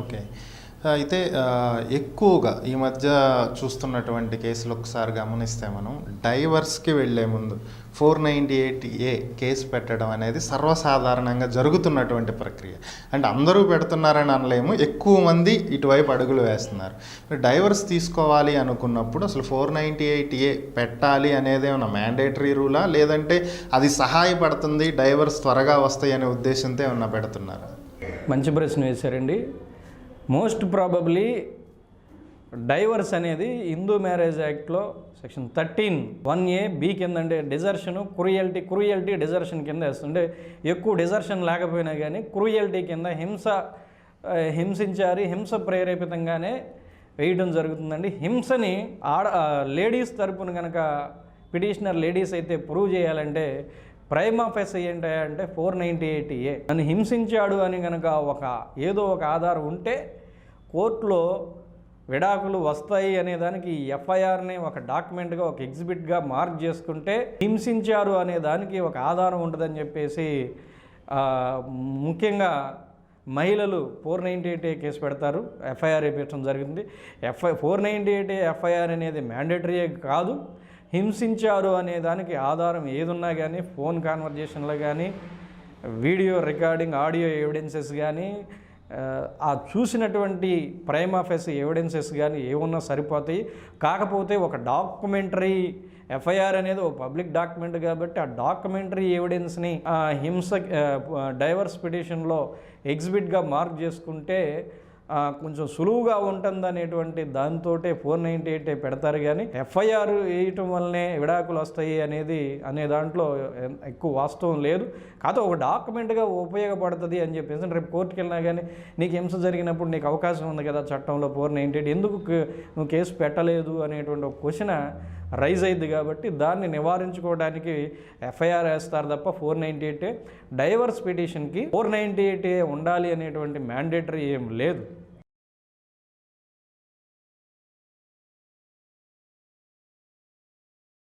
Okay. అయితే ఎక్కువగా ఈ మధ్య చూస్తున్నటువంటి కేసులు ఒకసారి గమనిస్తే మనం డైవర్స్‌కి వెళ్ళే ముందు 498 కేసు పెట్టడం అనేది సర్వసాధారణంగా జరుగుతున్నటువంటి ప్రక్రియ. అంటే అందరూ పెడుతున్నారని అనలేము. ఎక్కువ మంది ఇటువైపు అడుగులు వేస్తున్నారు. మరి డైవర్స్ తీసుకోవాలి అనుకున్నప్పుడు అసలు 498 పెట్టాలి అనేది ఏమన్నా మ్యాండేటరీ రూలా? లేదంటే అది సహాయపడుతుంది, డైవర్స్ త్వరగా వస్తాయి అనే ఉద్దేశంతో ఏమన్నా పెడుతున్నారా? మంచి ప్రశ్న వేశారండి. మోస్ట్ ప్రాబబ్లీ డైవర్స్ అనేది హిందూ మ్యారేజ్ యాక్ట్లో సెక్షన్ 13(1)(a)(b) కింద అంటే డిజర్షన్ క్రూయల్టీ డిజర్షన్ కింద వేస్తుంటే ఎక్కువ డిజర్షన్ లేకపోయినా కానీ క్రూయల్టీ కింద హింసించారు, హింస ప్రేరేపితంగానే వేయడం జరుగుతుందండి. హింసని లేడీస్ తరపున కనుక పిటిషనర్ లేడీస్ అయితే ప్రూవ్ చేయాలంటే ప్రైమా ఫెసి ఏంటంటే 498 నన్ను హింసించాడు అని కనుక ఏదో ఒక ఆధారం ఉంటే కోర్టులో విడాకులు వస్తాయి అనే దానికి ఎఫ్ఐఆర్ని ఒక డాక్యుమెంట్గా ఒక ఎగ్జిబిట్గా మార్క్ చేసుకుంటే హింసించారు అనే దానికి ఒక ఆధారం ఉంటుందని చెప్పేసి ముఖ్యంగా మహిళలు 498 కేసు పెడతారు, ఎఫ్ఐఆర్ వేయించడం జరిగింది. 498 ఎఫ్ఐఆర్ అనేది మ్యాండేటరీ కాదు. హింసించారు అనే దానికి ఆధారం ఏదున్నా కానీ ఫోన్ కాన్వర్జేషన్లో కానీ వీడియో రికార్డింగ్ ఆడియో ఎవిడెన్సెస్ కానీ ఆ చూసినటువంటి ప్రైమా ఫెసి ఎవిడెన్సెస్ కానీ ఏమున్నా సరిపోతాయి. కాకపోతే ఒక డాక్యుమెంటరీ ఎఫ్ఐఆర్ అనేది ఒక పబ్లిక్ డాక్యుమెంట్ కాబట్టి ఆ డాక్యుమెంటరీ ఎవిడెన్స్ని డైవర్స్ పిటిషన్లో ఎగ్జిబిట్గా మార్క్ చేసుకుంటే కొంచెం సులువుగా ఉంటుంది అనేటువంటి దాంతో 498 పెడతారు. కానీ ఎఫ్ఐఆర్ వేయటం వల్లనే విడాకులు వస్తాయి అనే దాంట్లో ఎక్కువ వాస్తవం లేదు. కాకపోతే ఒక డాక్యుమెంట్గా ఉపయోగపడుతుంది అని చెప్పేసి రేపు కోర్టుకు వెళ్ళినా కానీ నీకు హింస జరిగినప్పుడు నీకు అవకాశం ఉంది కదా చట్టంలో 498 ఎందుకు నువ్వు కేసు పెట్టలేదు అనేటువంటి ఒక క్వశ్చన్ రైజ్ అయింది. కాబట్టి దాన్ని నివారించుకోవడానికి ఎఫ్ఐఆర్ వేస్తారు తప్ప 498 డైవర్స్ పిటిషన్కి 498 ఉండాలి అనేటువంటి మ్యాండేటరీ ఏం లేదు.